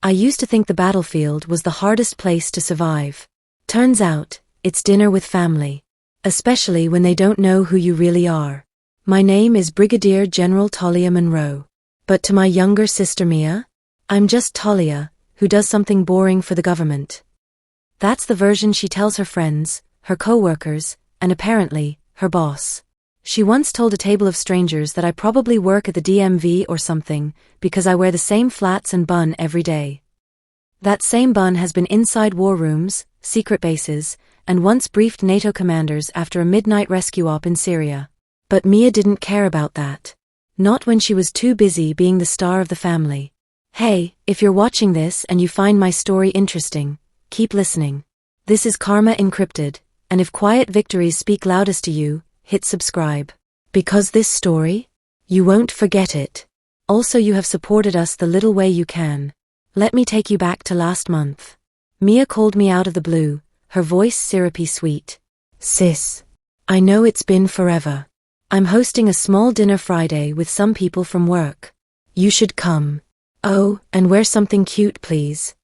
I used to think the battlefield was the hardest place to survive. Turns out, it's dinner with family. Especially when they don't know who you really are. My name is Brigadier General Talia Monroe. But to my younger sister Mia, I'm just Talia, who does something boring for the government. That's the version she tells her friends, her co-workers, and apparently, her boss. She once told a table of strangers that I probably work at the DMV or something, because I wear the same flats and bun every day. That same bun has been inside war rooms, secret bases, and once briefed NATO commanders after a midnight rescue op in Syria. But Mia didn't care about that. Not when she was too busy being the star of the family. Hey, if you're watching this and you find my story interesting, keep listening. This is Karma Encrypted, and if quiet victories speak loudest to you, hit subscribe. Because this story? You won't forget it. Also, you have supported us the little way you can. Let me take you back to last month. Mia called me out of the blue, her voice syrupy sweet. Sis. I know it's been forever. I'm hosting a small dinner Friday with some people from work. You should come. Oh, and wear something cute please.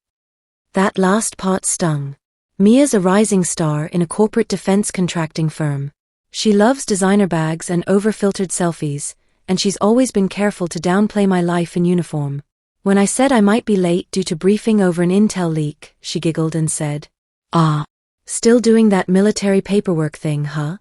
That last part stung. Mia's a rising star in a corporate defense contracting firm. She loves designer bags and over-filtered selfies, and she's always been careful to downplay my life in uniform. When I said I might be late due to briefing over an intel leak, she giggled and said, "Ah, still doing that military paperwork thing, huh?"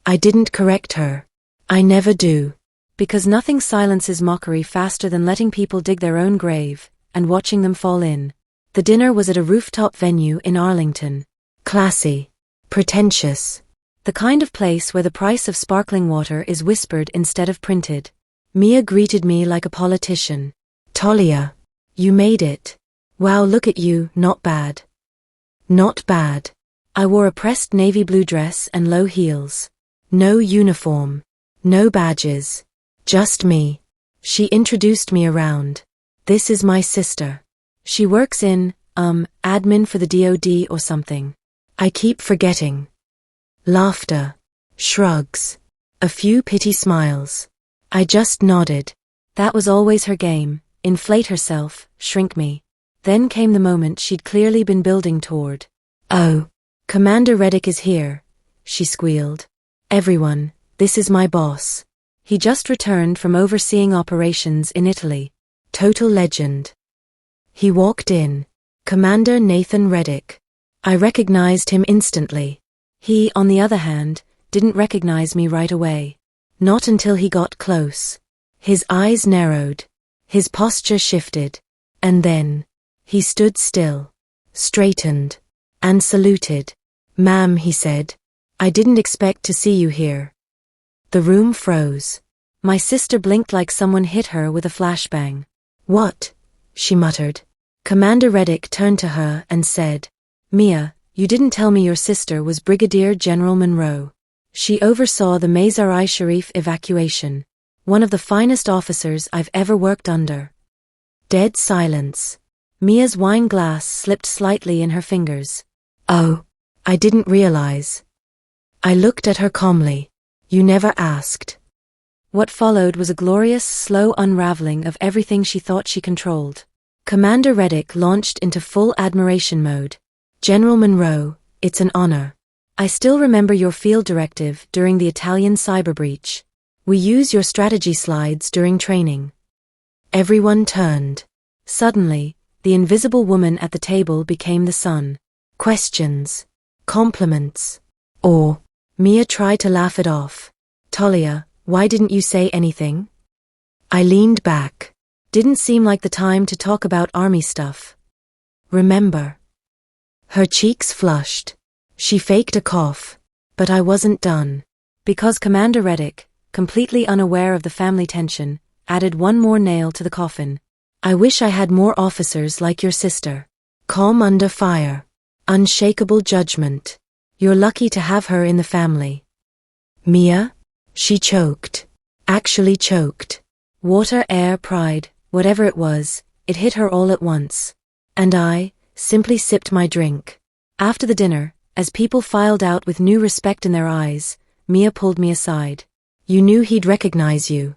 I didn't correct her. I never do. Because nothing silences mockery faster than letting people dig their own grave, and watching them fall in. The dinner was at a rooftop venue in Arlington. Classy. Pretentious. The kind of place where the price of sparkling water is whispered instead of printed. Mia greeted me like a politician. Talia. You made it. Wow, look at you, not bad. Not bad. I wore a pressed navy blue dress and low heels. No uniform. No badges. Just me. She introduced me around. This is my sister. She works in, admin for the DOD or something. I keep forgetting. Laughter. Shrugs. A few pity smiles. I just nodded. That was always her game, inflate herself, shrink me. Then came the moment she'd clearly been building toward. Oh. Commander Reddick is here, she squealed. Everyone, this is my boss. He just returned from overseeing operations in Italy. Total legend. He walked in. Commander Nathan Reddick. I recognized him instantly. He, on the other hand, didn't recognize me right away. Not until he got close. His eyes narrowed. His posture shifted. And then, he stood still. Straightened. And saluted. Ma'am, he said. I didn't expect to see you here. The room froze. My sister blinked like someone hit her with a flashbang. What? She muttered. Commander Reddick turned to her and said, Mia, you didn't tell me your sister was Brigadier General Monroe. She oversaw the Mazar-i-Sharif evacuation. One of the finest officers I've ever worked under. Dead silence. Mia's wine glass slipped slightly in her fingers. Oh, I didn't realize. I looked at her calmly. You never asked. What followed was a glorious, slow unraveling of everything she thought she controlled. Commander Reddick launched into full admiration mode. General Monroe, it's an honor. I still remember your field directive during the Italian cyber breach. We use your strategy slides during training. Everyone turned. Suddenly, the invisible woman at the table became the sun. Questions. Compliments. Or, Mia tried to laugh it off. Talia, why didn't you say anything? I leaned back. Didn't seem like the time to talk about army stuff. Remember. Her cheeks flushed. She faked a cough. But I wasn't done. Because Commander Reddick, completely unaware of the family tension, added one more nail to the coffin. I wish I had more officers like your sister. Calm under fire. Unshakable judgment. You're lucky to have her in the family. Mia? She choked. Actually choked. Water, air, pride, whatever it was, it hit her all at once. And I, simply sipped my drink. After the dinner, as people filed out with new respect in their eyes, Mia pulled me aside. You knew he'd recognize you.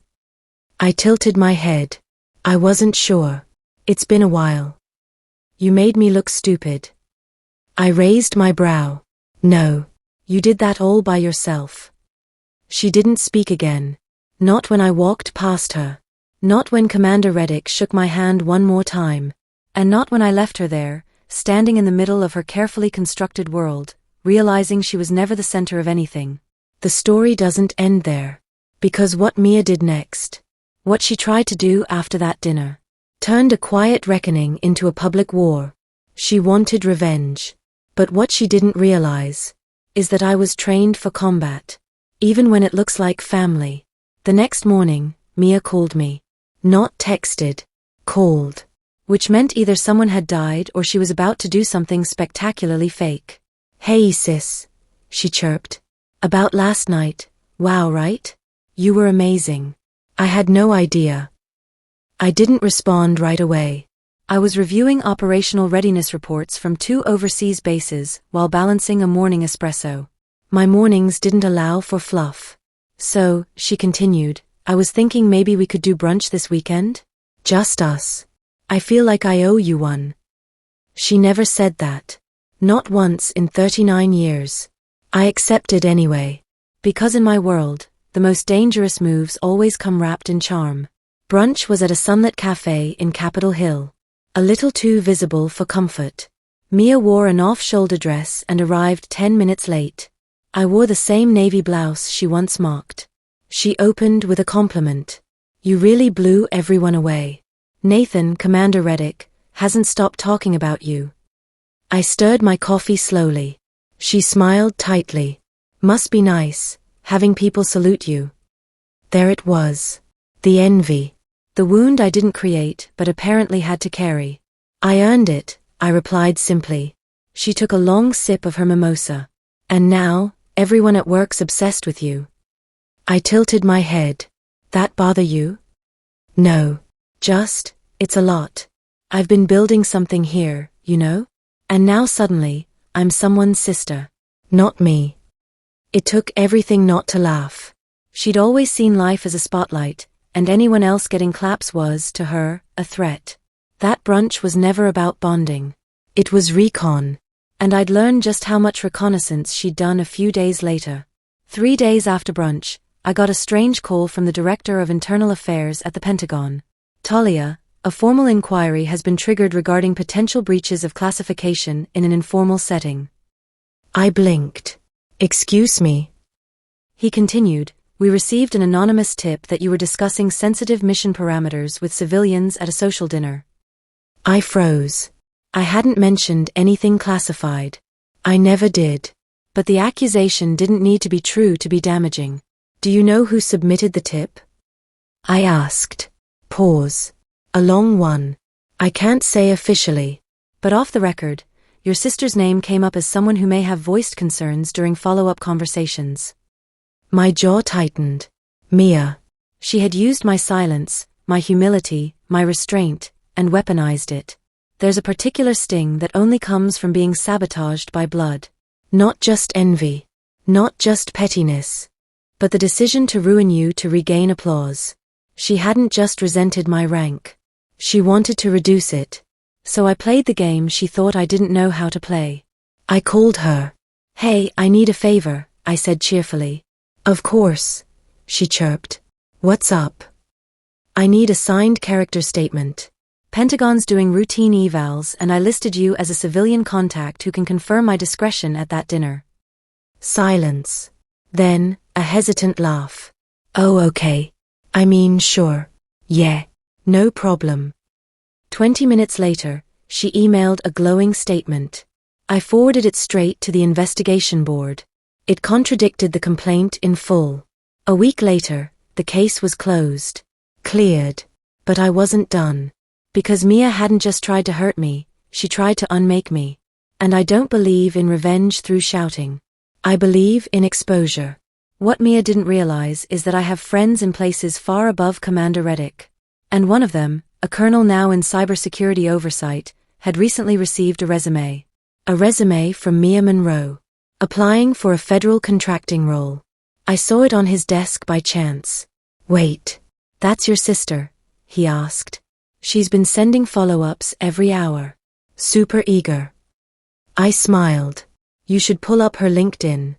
I tilted my head. I wasn't sure. It's been a while. You made me look stupid. I raised my brow. No. You did that all by yourself. She didn't speak again. Not when I walked past her. Not when Commander Reddick shook my hand one more time. And not when I left her there, standing in the middle of her carefully constructed world, realizing she was never the center of anything. The story doesn't end there. Because what Mia did next, what she tried to do after that dinner, turned a quiet reckoning into a public war. She wanted revenge. But what she didn't realize is that I was trained for combat, even when it looks like family. The next morning, Mia called me. Not texted. Called. Which meant either someone had died or she was about to do something spectacularly fake. Hey sis, she chirped. About last night, wow right? You were amazing. I had no idea. I didn't respond right away. I was reviewing operational readiness reports from 2 overseas bases while balancing a morning espresso. My mornings didn't allow for fluff. So, she continued, I was thinking maybe we could do brunch this weekend? Just us. I feel like I owe you one. She never said that. Not once in 39 years. I accepted anyway. Because in my world, the most dangerous moves always come wrapped in charm. Brunch was at a sunlit cafe in Capitol Hill. A little too visible for comfort. Mia wore an off-shoulder dress and arrived 10 minutes late. I wore the same navy blouse she once mocked. She opened with a compliment. You really blew everyone away. Nathan, Commander Reddick, hasn't stopped talking about you. I stirred my coffee slowly. She smiled tightly. Must be nice, having people salute you. There it was. The envy. The wound I didn't create but apparently had to carry. I earned it, I replied simply. She took a long sip of her mimosa. And now, everyone at work's obsessed with you. I tilted my head. That bother you? No. Just, it's a lot. I've been building something here, you know? And now suddenly, I'm someone's sister. Not me. It took everything not to laugh. She'd always seen life as a spotlight, and anyone else getting claps was, to her, a threat. That brunch was never about bonding. It was recon. And I'd learned just how much reconnaissance she'd done a few days later. 3 days after brunch, I got a strange call from the Director of Internal Affairs at the Pentagon. Talia, a formal inquiry has been triggered regarding potential breaches of classification in an informal setting. I blinked. Excuse me. He continued, we received an anonymous tip that you were discussing sensitive mission parameters with civilians at a social dinner. I froze. I hadn't mentioned anything classified. I never did. But the accusation didn't need to be true to be damaging. Do you know who submitted the tip? I asked. Pause. A long one. I can't say officially. But off the record, your sister's name came up as someone who may have voiced concerns during follow-up conversations. My jaw tightened. Mia. She had used my silence, my humility, my restraint, and weaponized it. There's a particular sting that only comes from being sabotaged by blood. Not just envy. Not just pettiness. But the decision to ruin you to regain applause. She hadn't just resented my rank. She wanted to reduce it. So I played the game she thought I didn't know how to play. I called her. Hey, I need a favor, I said cheerfully. Of course, she chirped. What's up? I need a signed character statement. Pentagon's doing routine evals and I listed you as a civilian contact who can confirm my discretion at that dinner. Silence. Then, a hesitant laugh. Oh okay. I mean sure. Yeah. No problem. 20 minutes later, she emailed a glowing statement. I forwarded it straight to the investigation board. It contradicted the complaint in full. A week later, the case was closed. Cleared. But I wasn't done. Because Mia hadn't just tried to hurt me, she tried to unmake me. And I don't believe in revenge through shouting. I believe in exposure. What Mia didn't realize is that I have friends in places far above Commander Reddick. And one of them, a colonel now in cybersecurity oversight, had recently received a resume. A resume from Mia Monroe. Applying for a federal contracting role. I saw it on his desk by chance. Wait, that's your sister? He asked. She's been sending follow-ups every hour. Super eager. I smiled. You should pull up her LinkedIn.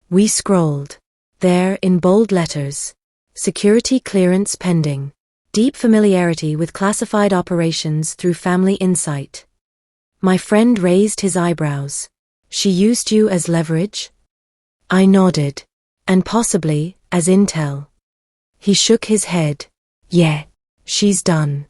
We scrolled. There, in bold letters. Security clearance pending. Deep familiarity with classified operations through family insight. My friend raised his eyebrows. She used you as leverage? I nodded. And possibly, as intel. He shook his head. Yeah, she's done.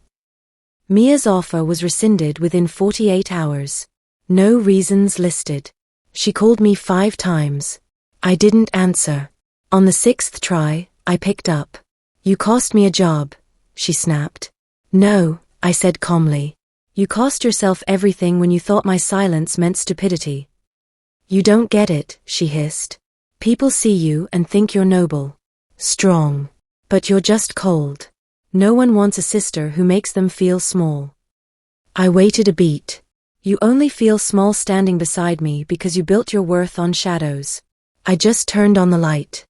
Mia's offer was rescinded within 48 hours. No reasons listed. She called me 5 times. I didn't answer. On the 6th try, I picked up. You cost me a job, she snapped. No, I said calmly. You cost yourself everything when you thought my silence meant stupidity. You don't get it, she hissed. People see you and think you're noble. Strong. But you're just cold. No one wants a sister who makes them feel small. I waited a beat. You only feel small standing beside me because you built your worth on shadows. I just turned on the light.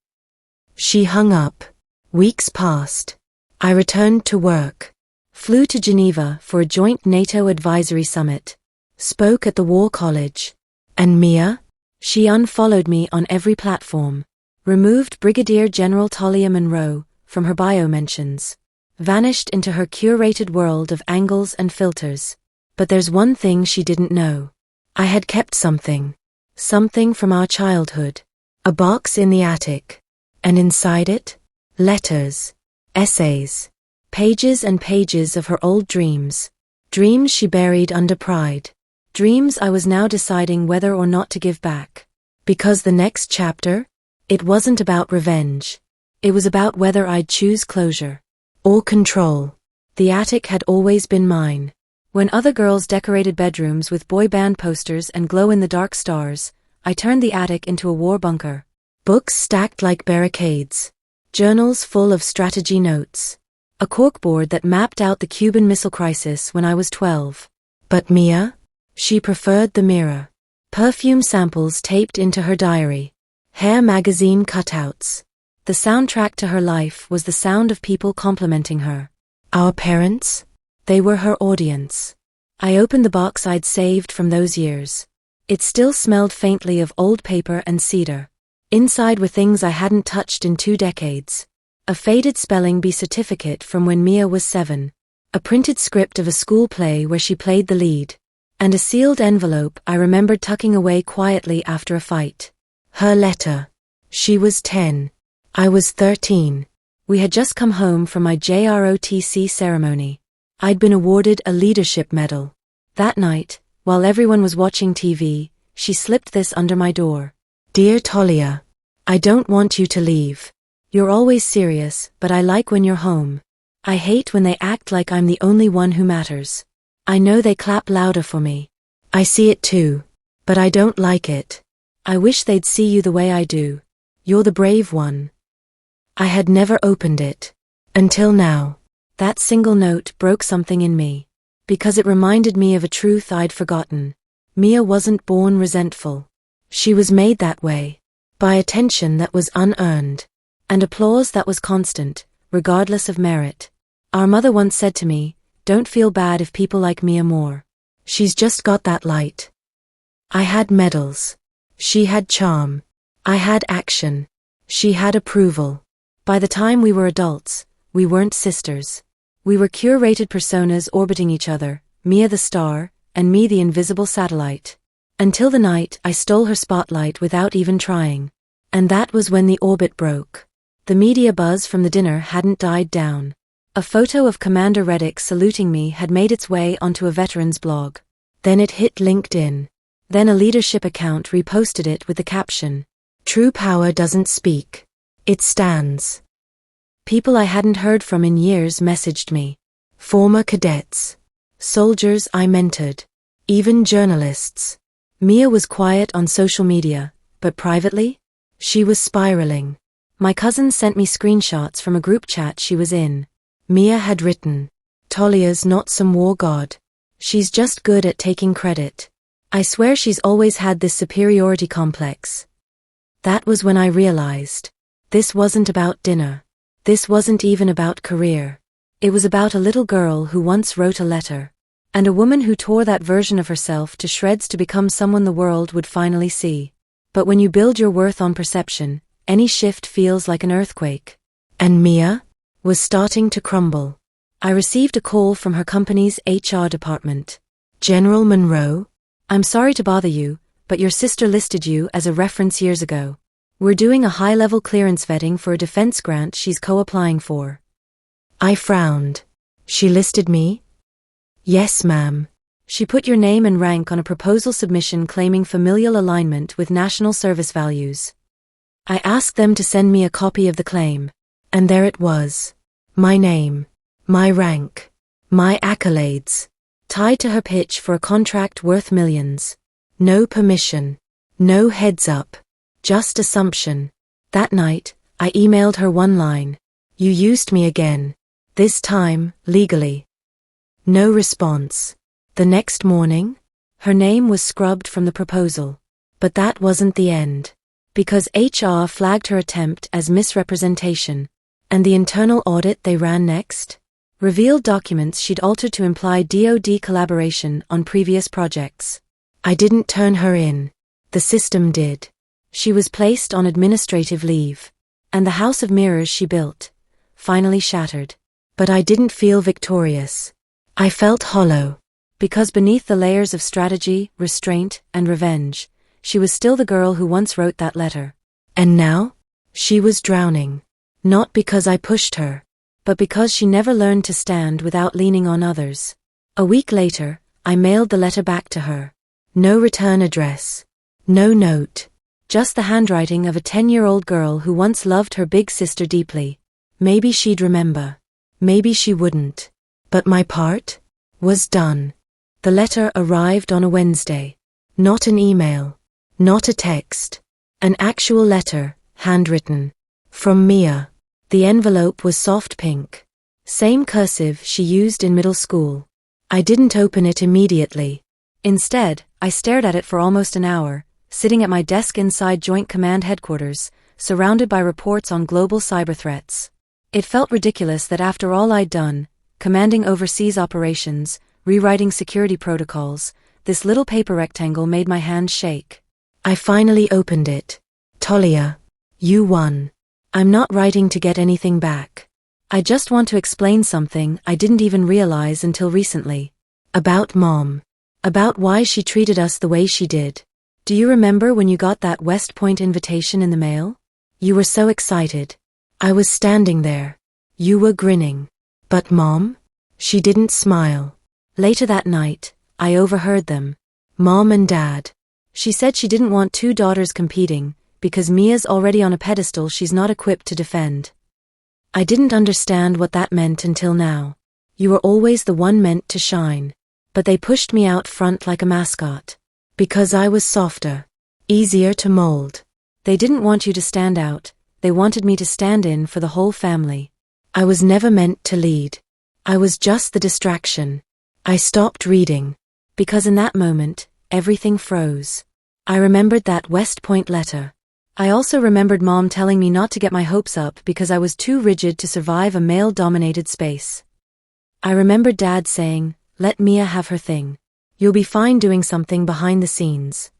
She hung up. Weeks passed. I returned to work. Flew to Geneva for a joint NATO advisory summit. Spoke at the War College. And Mia? She unfollowed me on every platform. Removed Brigadier General Talia Monroe from her bio mentions. Vanished into her curated world of angles and filters. But there's one thing she didn't know. I had kept something. Something from our childhood. A box in the attic. And inside it? Letters. Essays. Pages and pages of her old dreams. Dreams she buried under pride. Dreams I was now deciding whether or not to give back. Because the next chapter? It wasn't about revenge. It was about whether I'd choose closure. Or control. The attic had always been mine. When other girls decorated bedrooms with boy band posters and glow-in-the-dark stars, I turned the attic into a war bunker. Books stacked like barricades. Journals full of strategy notes. A corkboard that mapped out the Cuban Missile Crisis when I was 12. But Mia? She preferred the mirror. Perfume samples taped into her diary. Hair magazine cutouts. The soundtrack to her life was the sound of people complimenting her. Our parents? They were her audience. I opened the box I'd saved from those years. It still smelled faintly of old paper and cedar. Inside were things I hadn't touched in 2 decades. A faded spelling bee certificate from when Mia was 7. A printed script of a school play where she played the lead. And a sealed envelope I remembered tucking away quietly after a fight. Her letter. She was 10. I was 13. We had just come home from my JROTC ceremony. I'd been awarded a leadership medal. That night, while everyone was watching TV, she slipped this under my door. Dear Talia, I don't want you to leave. You're always serious, but I like when you're home. I hate when they act like I'm the only one who matters. I know they clap louder for me. I see it too. But I don't like it. I wish they'd see you the way I do. You're the brave one. I had never opened it. Until now. That single note broke something in me. Because it reminded me of a truth I'd forgotten. Mia wasn't born resentful. She was made that way. By attention that was unearned. And applause that was constant, regardless of merit. Our mother once said to me, "Don't feel bad if people like Mia more. She's just got that light." I had medals. She had charm. I had action. She had approval. By the time we were adults, we weren't sisters. We were curated personas orbiting each other, Mia the star, and me the invisible satellite. Until the night I stole her spotlight without even trying. And that was when the orbit broke. The media buzz from the dinner hadn't died down. A photo of Commander Reddick saluting me had made its way onto a veteran's blog. Then it hit LinkedIn. Then a leadership account reposted it with the caption, "True power doesn't speak. It stands." People I hadn't heard from in years messaged me. Former cadets. Soldiers I mentored. Even journalists. Mia was quiet on social media, but privately? She was spiraling. My cousin sent me screenshots from a group chat she was in. Mia had written, "Talia's not some war god. She's just good at taking credit. I swear she's always had this superiority complex." That was when I realized. This wasn't about dinner. This wasn't even about career. It was about a little girl who once wrote a letter. And a woman who tore that version of herself to shreds to become someone the world would finally see. But when you build your worth on perception, any shift feels like an earthquake. And Mia was starting to crumble. I received a call from her company's HR department. General Monroe, I'm sorry to bother you, but your sister listed you as a reference years ago. We're doing a high-level clearance vetting for a defense grant she's co-applying for. I frowned. She listed me? Yes, ma'am. She put your name and rank on a proposal submission claiming familial alignment with national service values. I asked them to send me a copy of the claim. And there it was. My name. My rank. My accolades. Tied to her pitch for a contract worth millions. No permission. No heads up. Just assumption. That night, I emailed her one line. You used me again. This time, legally. No response. The next morning, her name was scrubbed from the proposal. But that wasn't the end. Because HR flagged her attempt as misrepresentation. And the internal audit they ran next revealed documents she'd altered to imply DoD collaboration on previous projects. I didn't turn her in. The system did. She was placed on administrative leave. And the house of mirrors she built finally shattered. But I didn't feel victorious. I felt hollow. Because beneath the layers of strategy, restraint, and revenge, she was still the girl who once wrote that letter. And now? She was drowning. Not because I pushed her, but because she never learned to stand without leaning on others. A week later, I mailed the letter back to her. No return address. No note. Just the handwriting of a 10-year-old girl who once loved her big sister deeply. Maybe she'd remember. Maybe she wouldn't. But my part was done. The letter arrived on a Wednesday. Not an email. Not a text. An actual letter, handwritten. From Mia. The envelope was soft pink. Same cursive she used in middle school. I didn't open it immediately. Instead, I stared at it for almost an hour, sitting at my desk inside Joint Command Headquarters, surrounded by reports on global cyber threats. It felt ridiculous that after all I'd done, commanding overseas operations, rewriting security protocols, this little paper rectangle made my hands shake. I finally opened it. Talia, you won. I'm not writing to get anything back. I just want to explain something I didn't even realize until recently. About Mom. About why she treated us the way she did. Do you remember when you got that West Point invitation in the mail? You were so excited. I was standing there. You were grinning. But Mom? She didn't smile. Later that night, I overheard them. Mom and Dad. She said she didn't want two daughters competing, because Mia's already on a pedestal she's not equipped to defend. I didn't understand what that meant until now. You were always the one meant to shine. But they pushed me out front like a mascot. Because I was softer. Easier to mold. They didn't want you to stand out. They wanted me to stand in for the whole family. I was never meant to lead. I was just the distraction. I stopped reading. Because in that moment, everything froze. I remembered that West Point letter. I also remembered Mom telling me not to get my hopes up because I was too rigid to survive a male-dominated space. I remembered Dad saying, "Let Mia have her thing. You'll be fine doing something behind the scenes."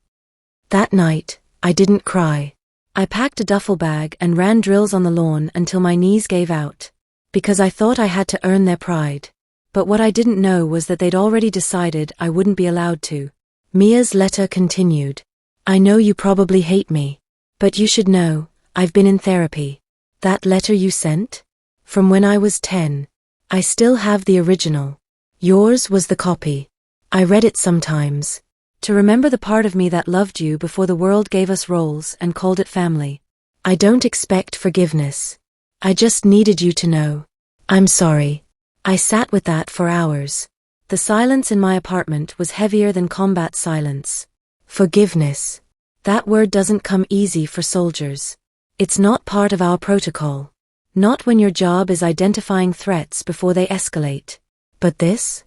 That night, I didn't cry. I packed a duffel bag and ran drills on the lawn until my knees gave out. Because I thought I had to earn their pride. But what I didn't know was that they'd already decided I wouldn't be allowed to. Mia's letter continued. I know you probably hate me. But you should know, I've been in therapy. That letter you sent? From when I was 10. I still have the original. Yours was the copy. I read it sometimes. To remember the part of me that loved you before the world gave us roles and called it family. I don't expect forgiveness. I just needed you to know. I'm sorry. I sat with that for hours. The silence in my apartment was heavier than combat silence. Forgiveness. That word doesn't come easy for soldiers. It's not part of our protocol. Not when your job is identifying threats before they escalate. But this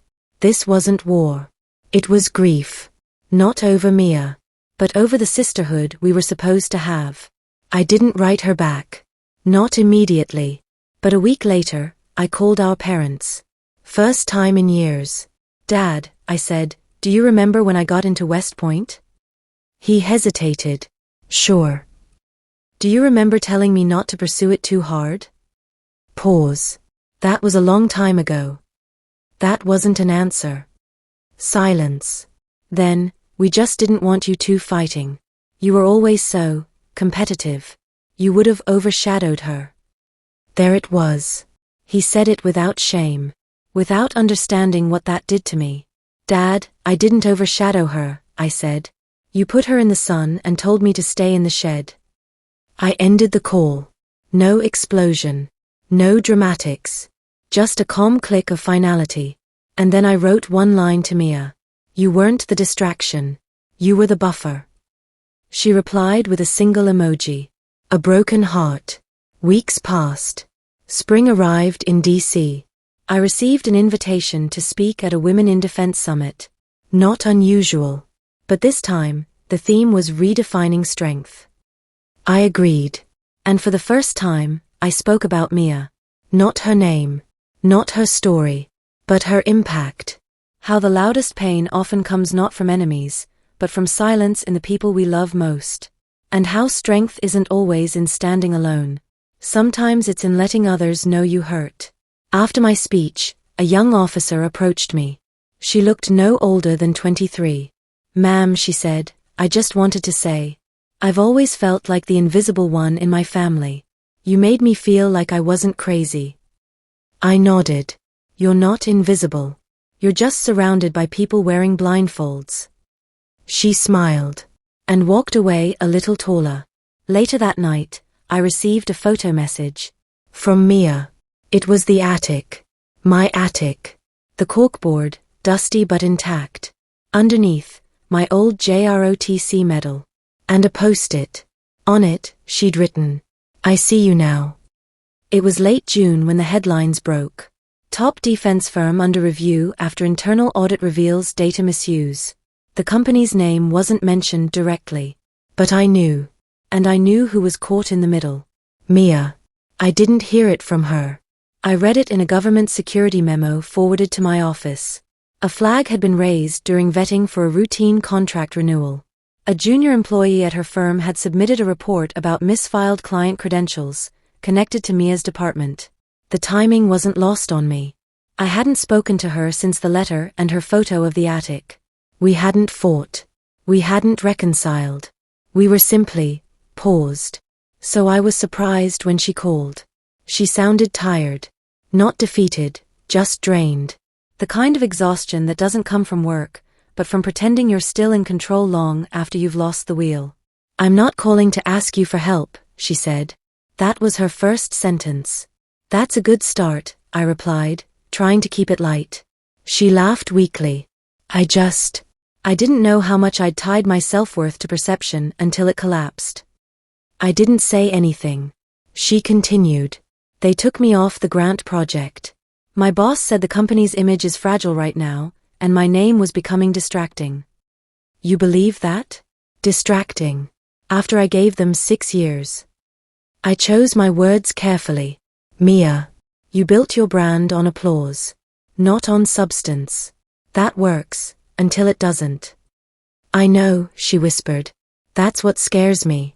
wasn't war. It was grief. Not over Mia, but over the sisterhood we were supposed to have. I didn't write her back. Not immediately. But a week later, I called our parents. First time in years. Dad, I said. Do you remember when I got into West Point? He hesitated. Sure. Do you remember telling me not to pursue it too hard? Pause. That was a long time ago. That wasn't an answer. Silence. Then, we just didn't want you two fighting. You were always so competitive. You would have overshadowed her. There it was. He said it without shame, without understanding what that did to me. Dad, I didn't overshadow her, I said. You put her in the sun and told me to stay in the shed. I ended the call. No explosion. No dramatics. Just a calm click of finality. And then I wrote one line to Mia. You weren't the distraction. You were the buffer. She replied with a single emoji. A broken heart. Weeks passed. Spring arrived in D.C. I received an invitation to speak at a Women in Defense Summit. Not unusual. But this time, the theme was redefining strength. I agreed. And for the first time, I spoke about Mia. Not her name. Not her story. But her impact. How the loudest pain often comes not from enemies, but from silence in the people we love most. And how strength isn't always in standing alone. Sometimes it's in letting others know you hurt. After my speech, a young officer approached me. She looked no older than 23. Ma'am, she said, I just wanted to say, I've always felt like the invisible one in my family. You made me feel like I wasn't crazy. I nodded. You're not invisible. You're just surrounded by people wearing blindfolds. She smiled and walked away a little taller. Later that night, I received a photo message from Mia. It was the attic. My attic. The corkboard, dusty but intact. Underneath, my old JROTC medal. And a post-it. On it, she'd written, I see you now. It was late June when the headlines broke. Top defense firm under review after internal audit reveals data misuse. The company's name wasn't mentioned directly. But I knew. And I knew who was caught in the middle. Mia. I didn't hear it from her. I read it in a government security memo forwarded to my office. A flag had been raised during vetting for a routine contract renewal. A junior employee at her firm had submitted a report about misfiled client credentials, connected to Mia's department. The timing wasn't lost on me. I hadn't spoken to her since the letter and her photo of the attic. We hadn't fought. We hadn't reconciled. We were simply paused. So I was surprised when she called. She sounded tired. Not defeated, just drained. The kind of exhaustion that doesn't come from work, but from pretending you're still in control long after you've lost the wheel. I'm not calling to ask you for help, she said. That was her first sentence. That's a good start, I replied, trying to keep it light. She laughed weakly. I didn't know how much I'd tied my self-worth to perception until it collapsed. I didn't say anything. She continued. They took me off the grant project. My boss said the company's image is fragile right now, and my name was becoming distracting. You believe that? Distracting. After I gave them 6 years. I chose my words carefully. Mia, you built your brand on applause. Not on substance. That works, until it doesn't. I know, she whispered. That's what scares me.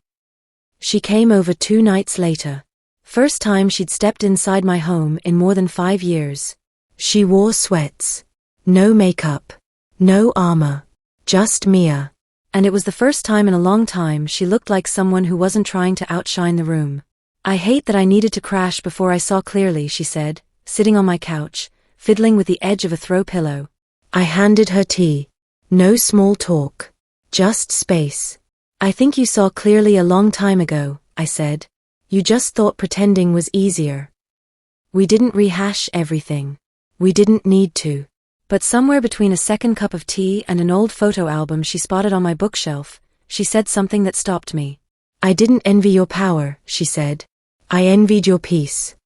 She came over 2 nights later. First time she'd stepped inside my home in more than 5 years. She wore sweats. No makeup. No armor. Just Mia. And it was the first time in a long time she looked like someone who wasn't trying to outshine the room. I hate that I needed to crash before I saw clearly, she said, sitting on my couch, fiddling with the edge of a throw pillow. I handed her tea. No small talk. Just space. I think you saw clearly a long time ago, I said. You just thought pretending was easier. We didn't rehash everything. We didn't need to. But somewhere between a second cup of tea and an old photo album she spotted on my bookshelf, she said something that stopped me. I didn't envy your power, she said. I envied your peace.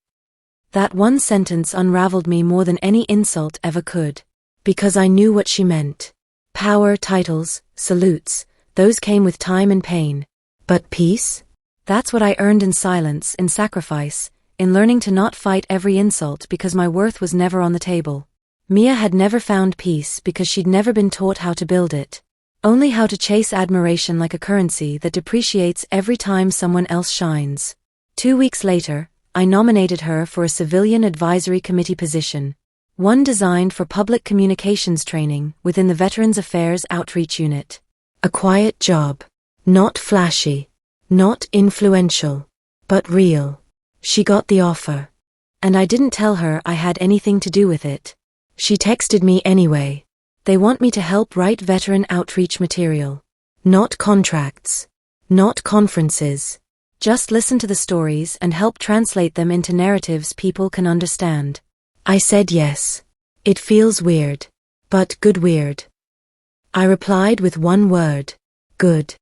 That one sentence unraveled me more than any insult ever could. Because I knew what she meant. Power, titles, salutes, those came with time and pain. But peace? That's what I earned in silence, in sacrifice, in learning to not fight every insult because my worth was never on the table. Mia had never found peace because she'd never been taught how to build it. Only how to chase admiration like a currency that depreciates every time someone else shines. 2 weeks later, I nominated her for a civilian advisory committee position, one designed for public communications training within the Veterans Affairs Outreach Unit. A quiet job. Not flashy. Not influential. But real. She got the offer. And I didn't tell her I had anything to do with it. She texted me anyway. They want me to help write veteran outreach material. Not contracts. Not conferences. Just listen to the stories and help translate them into narratives people can understand. I said yes. It feels weird. But good weird. I replied with one word. Good.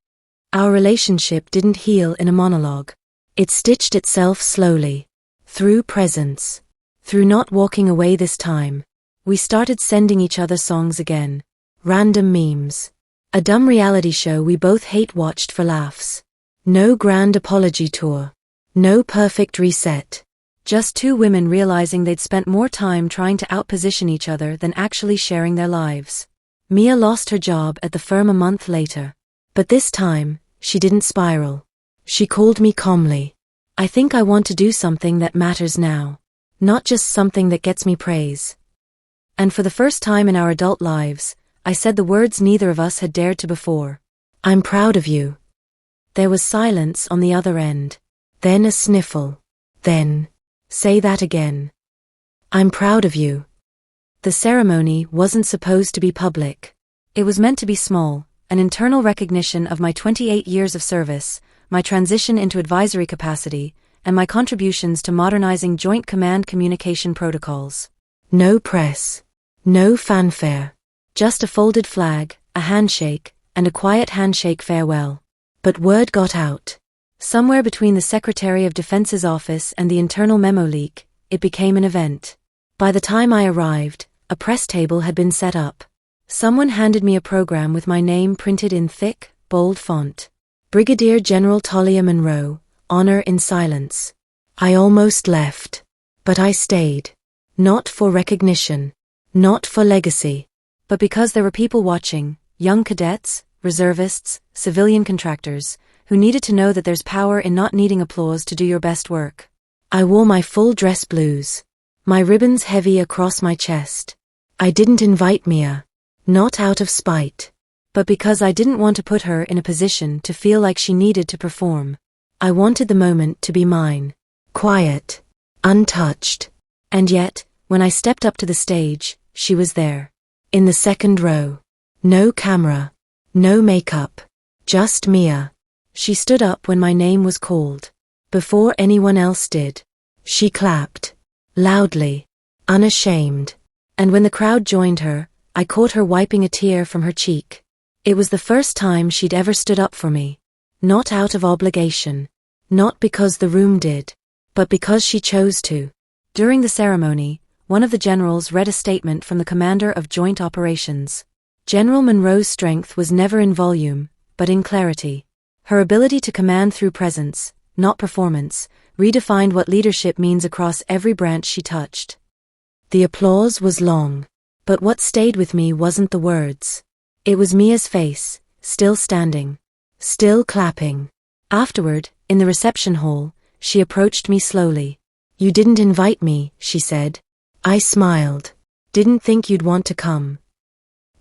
Our relationship didn't heal in a monologue. It stitched itself slowly. Through presence. Through not walking away this time. We started sending each other songs again. Random memes. A dumb reality show we both hate-watched for laughs. No grand apology tour. No perfect reset. Just two women realizing they'd spent more time trying to outposition each other than actually sharing their lives. Mia lost her job at the firm a month later. But this time, she didn't spiral. She called me calmly. I think I want to do something that matters now. Not just something that gets me praise. And for the first time in our adult lives, I said the words neither of us had dared to before. I'm proud of you. There was silence on the other end. Then a sniffle. Then, say that again. I'm proud of you. The ceremony wasn't supposed to be public. It was meant to be small, an internal recognition of my 28 years of service, my transition into advisory capacity, and my contributions to modernizing Joint Command communication protocols. No press. No fanfare. Just a folded flag, a handshake, and a quiet handshake farewell. But word got out. Somewhere between the Secretary of Defense's office and the internal memo leak, it became an event. By the time I arrived, a press table had been set up. Someone handed me a program with my name printed in thick, bold font. Brigadier General Talia Monroe, honor in silence. I almost left. But I stayed. Not for recognition. Not for legacy. But because there were people watching, young cadets, reservists, civilian contractors, who needed to know that there's power in not needing applause to do your best work. I wore my full dress blues. My ribbons heavy across my chest. I didn't invite Mia. Not out of spite. But because I didn't want to put her in a position to feel like she needed to perform. I wanted the moment to be mine. Quiet. Untouched. And yet, when I stepped up to the stage, she was there. In the second row. No camera. No makeup. Just Mia. She stood up when my name was called. Before anyone else did. She clapped. Loudly. Unashamed. And when the crowd joined her, I caught her wiping a tear from her cheek. It was the first time she'd ever stood up for me. Not out of obligation. Not because the room did. But because she chose to. During the ceremony, one of the generals read a statement from the commander of Joint Operations. General Monroe's strength was never in volume, but in clarity. Her ability to command through presence, not performance, redefined what leadership means across every branch she touched. The applause was long. But what stayed with me wasn't the words. It was Mia's face, still standing. Still clapping. Afterward, in the reception hall, she approached me slowly. You didn't invite me, she said. I smiled. Didn't think you'd want to come.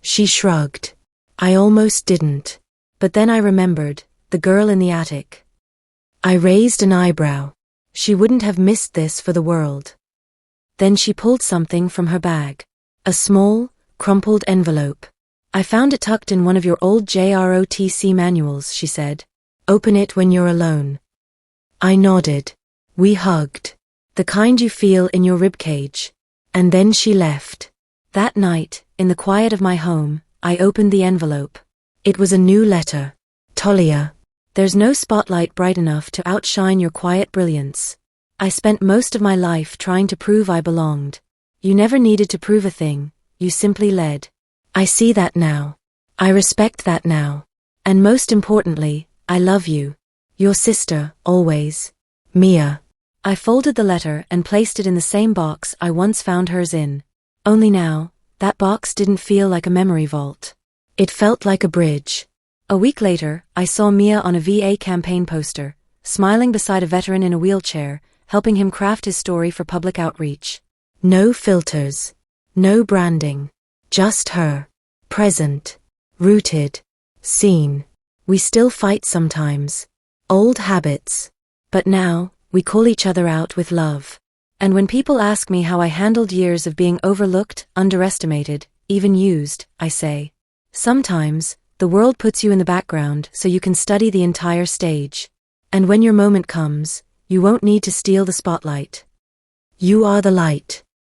She shrugged. I almost didn't. But then I remembered, the girl in the attic. I raised an eyebrow. She wouldn't have missed this for the world. Then she pulled something from her bag. A small, crumpled envelope. I found it tucked in one of your old JROTC manuals, she said. Open it when you're alone. I nodded. We hugged. The kind you feel in your ribcage. And then she left. That night, in the quiet of my home, I opened the envelope. It was a new letter. Talia. There's no spotlight bright enough to outshine your quiet brilliance. I spent most of my life trying to prove I belonged. You never needed to prove a thing, you simply led. I see that now. I respect that now. And most importantly, I love you. Your sister, always. Mia. I folded the letter and placed it in the same box I once found hers in. Only now, That box didn't feel like a memory vault. It felt like a bridge. A week later, I saw Mia on a VA campaign poster, smiling beside a veteran in a wheelchair, helping him craft his story for public outreach. No filters. No branding. Just her. Present. Rooted. Seen. We still fight sometimes. Old habits. But now, we call each other out with love. And when people ask me how I handled years of being overlooked, underestimated, even used, I say, sometimes, the world puts you in the background so you can study the entire stage. And when your moment comes, you won't need to steal the spotlight. You are the light.